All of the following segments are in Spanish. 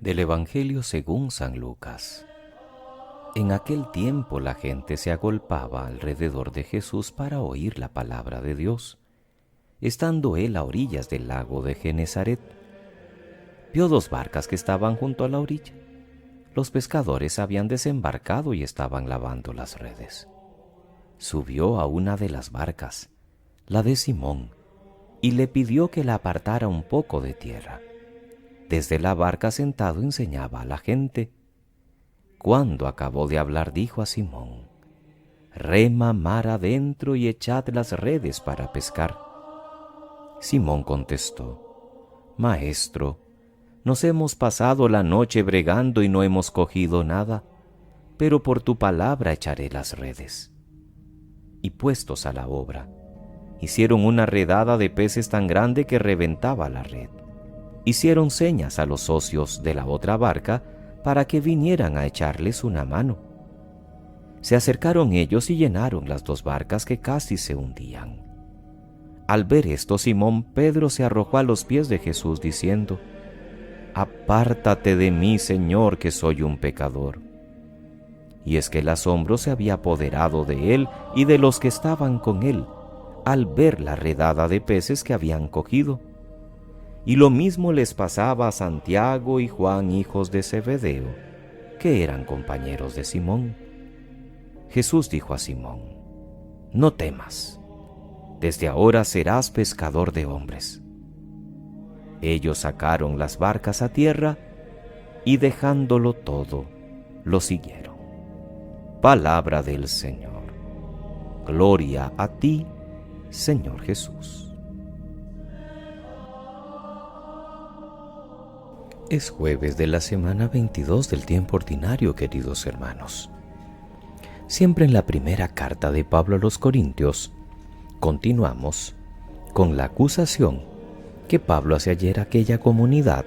Del Evangelio según San Lucas. En aquel tiempo la gente se agolpaba alrededor de Jesús para oír la palabra de Dios. Estando él a orillas del lago de Genezaret, vio dos barcas que estaban junto a la orilla. Los pescadores habían desembarcado y estaban lavando las redes. Subió a una de las barcas, la de Simón, y le pidió que la apartara un poco de tierra. Desde la barca sentado enseñaba a la gente. Cuando acabó de hablar, dijo a Simón: «Rema mar adentro y echad las redes para pescar». Simón contestó: «Maestro, nos hemos pasado la noche bregando y no hemos cogido nada, pero por tu palabra echaré las redes». Y puestos a la obra, hicieron una redada de peces tan grande que reventaba la red. Hicieron señas a los socios de la otra barca para que vinieran a echarles una mano. Se acercaron ellos y llenaron las dos barcas que casi se hundían. Al ver esto, Simón Pedro se arrojó a los pies de Jesús diciendo: «Apártate de mí, Señor, que soy un pecador». Y es que el asombro se había apoderado de él y de los que estaban con él, al ver la redada de peces que habían cogido. Y lo mismo les pasaba a Santiago y Juan, hijos de Zebedeo, que eran compañeros de Simón. Jesús dijo a Simón: «No temas, desde ahora serás pescador de hombres». Ellos sacaron las barcas a tierra y dejándolo todo, lo siguieron. Palabra del Señor. Gloria a ti, Señor Jesús. Es jueves de la semana 22 del tiempo ordinario, queridos hermanos. Siempre en la primera carta de Pablo a los Corintios, continuamos con la acusación que Pablo hace ayer a aquella comunidad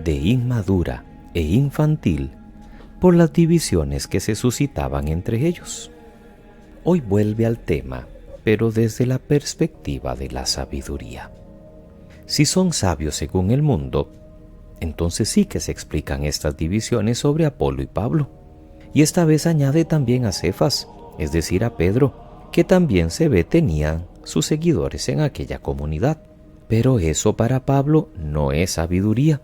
de inmadura e infantil por las divisiones que se suscitaban entre ellos. Hoy vuelve al tema, pero desde la perspectiva de la sabiduría. Si son sabios según el mundo, entonces sí que se explican estas divisiones sobre Apolo y Pablo. Y esta vez añade también a Cefas, es decir, a Pedro, que también se ve tenían sus seguidores en aquella comunidad. Pero eso para Pablo no es sabiduría,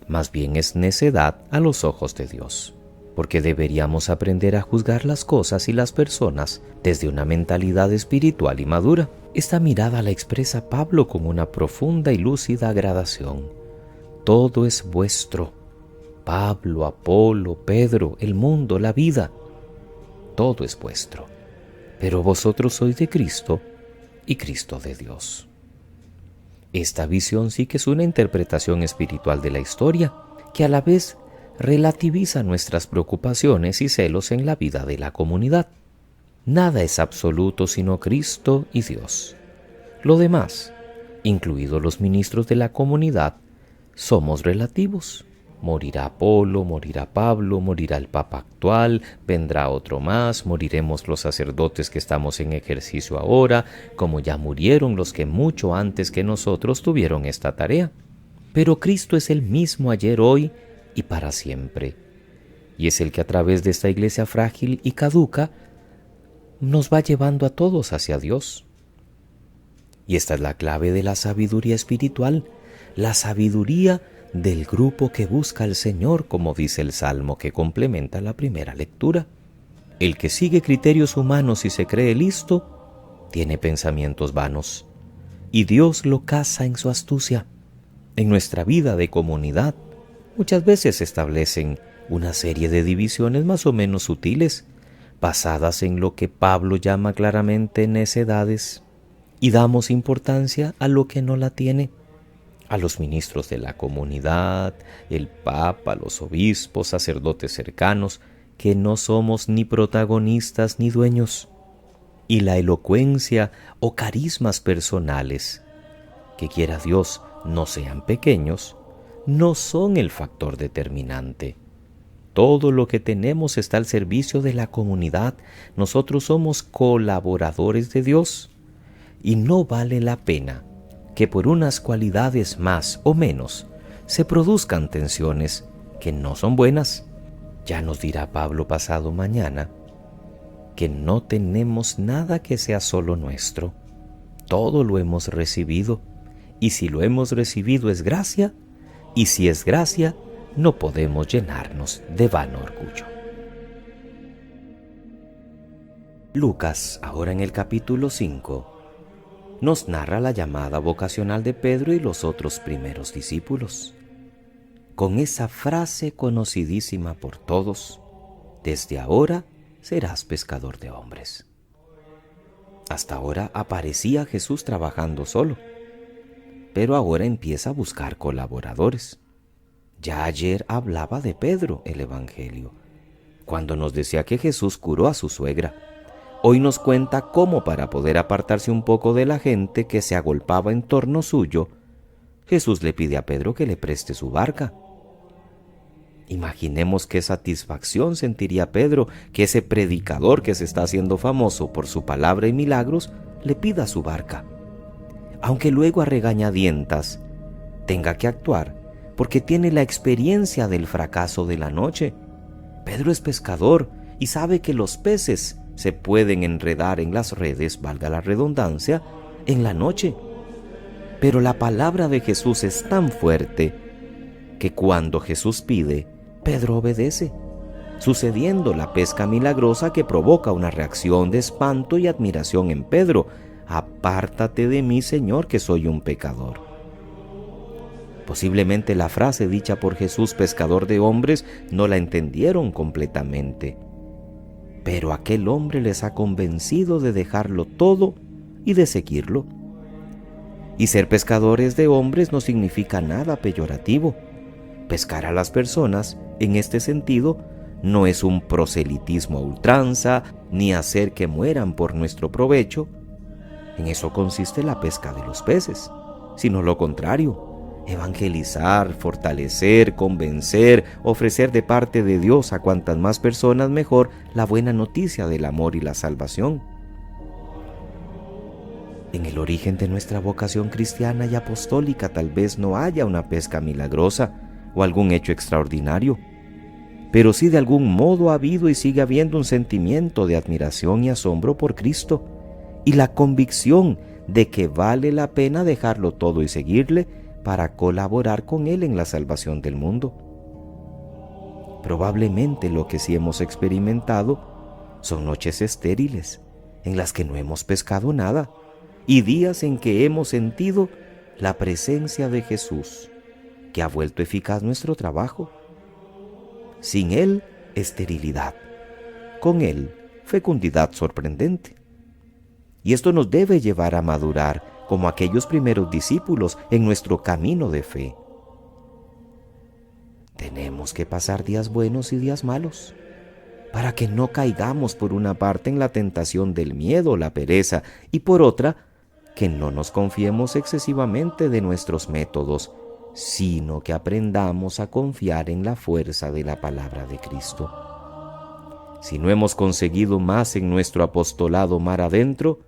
más bien es necedad a los ojos de Dios. Porque deberíamos aprender a juzgar las cosas y las personas desde una mentalidad espiritual y madura. Esta mirada la expresa Pablo con una profunda y lúcida gradación. Todo es vuestro. Pablo, Apolo, Pedro, el mundo, la vida. Todo es vuestro. Pero vosotros sois de Cristo y Cristo de Dios. Esta visión sí que es una interpretación espiritual de la historia, que a la vez relativiza nuestras preocupaciones y celos en la vida de la comunidad. Nada es absoluto sino Cristo y Dios. Lo demás, incluidos los ministros de la comunidad, somos relativos. Morirá Apolo, morirá Pablo, morirá el Papa actual, vendrá otro más, moriremos los sacerdotes que estamos en ejercicio ahora, como ya murieron los que mucho antes que nosotros tuvieron esta tarea. Pero Cristo es el mismo ayer, hoy y para siempre. Y es el que a través de esta iglesia frágil y caduca nos va llevando a todos hacia Dios. Y esta es la clave de la sabiduría espiritual, la sabiduría del grupo que busca al Señor, como dice el Salmo que complementa la primera lectura. El que sigue criterios humanos y se cree listo, tiene pensamientos vanos, y Dios lo caza en su astucia. En nuestra vida de comunidad, muchas veces se establecen una serie de divisiones más o menos sutiles, basadas en lo que Pablo llama claramente necedades, y damos importancia a lo que no la tiene. A los ministros de la comunidad, el Papa, los obispos, sacerdotes cercanos, que no somos ni protagonistas ni dueños. Y la elocuencia o carismas personales, que quiera Dios no sean pequeños, no son el factor determinante. Todo lo que tenemos está al servicio de la comunidad. Nosotros somos colaboradores de Dios. Y no vale la pena que por unas cualidades más o menos se produzcan tensiones que no son buenas. Ya nos dirá Pablo pasado mañana que no tenemos nada que sea solo nuestro. Todo lo hemos recibido, y si lo hemos recibido es gracia, y si es gracia, no podemos llenarnos de vano orgullo. Lucas, ahora en el capítulo 5, nos narra la llamada vocacional de Pedro y los otros primeros discípulos, con esa frase conocidísima por todos: desde ahora serás pescador de hombres. Hasta ahora aparecía Jesús trabajando solo, pero ahora empieza a buscar colaboradores. Ya ayer hablaba de Pedro el Evangelio, cuando nos decía que Jesús curó a su suegra. Hoy nos cuenta cómo, para poder apartarse un poco de la gente que se agolpaba en torno suyo, Jesús le pide a Pedro que le preste su barca. Imaginemos qué satisfacción sentiría Pedro que ese predicador que se está haciendo famoso por su palabra y milagros le pida su barca, aunque luego a regañadientas tenga que actuar porque tiene la experiencia del fracaso de la noche. Pedro es pescador y sabe que los peces se pueden enredar en las redes, valga la redundancia, en la noche. Pero la palabra de Jesús es tan fuerte que cuando Jesús pide, Pedro obedece, sucediendo la pesca milagrosa que provoca una reacción de espanto y admiración en Pedro. Apártate de mí, Señor, que soy un pecador. Posiblemente la frase dicha por Jesús, pescador de hombres, no la entendieron completamente. Pero aquel hombre les ha convencido de dejarlo todo y de seguirlo. Y ser pescadores de hombres no significa nada peyorativo. Pescar a las personas, en este sentido, no es un proselitismo a ultranza, ni hacer que mueran por nuestro provecho. En eso consiste la pesca de los peces, sino lo contrario: evangelizar, fortalecer, convencer, ofrecer de parte de Dios a cuantas más personas mejor la buena noticia del amor y la salvación. En el origen de nuestra vocación cristiana y apostólica tal vez no haya una pesca milagrosa o algún hecho extraordinario, pero sí de algún modo ha habido y sigue habiendo un sentimiento de admiración y asombro por Cristo y la convicción de que vale la pena dejarlo todo y seguirle para colaborar con Él en la salvación del mundo. Probablemente lo que sí hemos experimentado son noches estériles en las que no hemos pescado nada y días en que hemos sentido la presencia de Jesús, que ha vuelto eficaz nuestro trabajo. Sin Él, esterilidad; con Él, fecundidad sorprendente. Y esto nos debe llevar a madurar como aquellos primeros discípulos en nuestro camino de fe. Tenemos que pasar días buenos y días malos, para que no caigamos por una parte en la tentación del miedo, la pereza, y por otra, que no nos confiemos excesivamente de nuestros métodos, sino que aprendamos a confiar en la fuerza de la palabra de Cristo. Si no hemos conseguido más en nuestro apostolado mar adentro,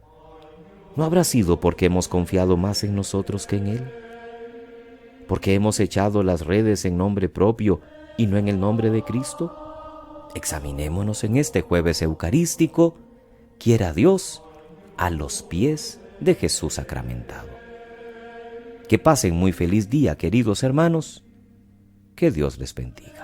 ¿no habrá sido porque hemos confiado más en nosotros que en Él? ¿Porque hemos echado las redes en nombre propio y no en el nombre de Cristo? Examinémonos en este jueves eucarístico, quiera Dios, a los pies de Jesús sacramentado. Que pasen muy feliz día, queridos hermanos. Que Dios les bendiga.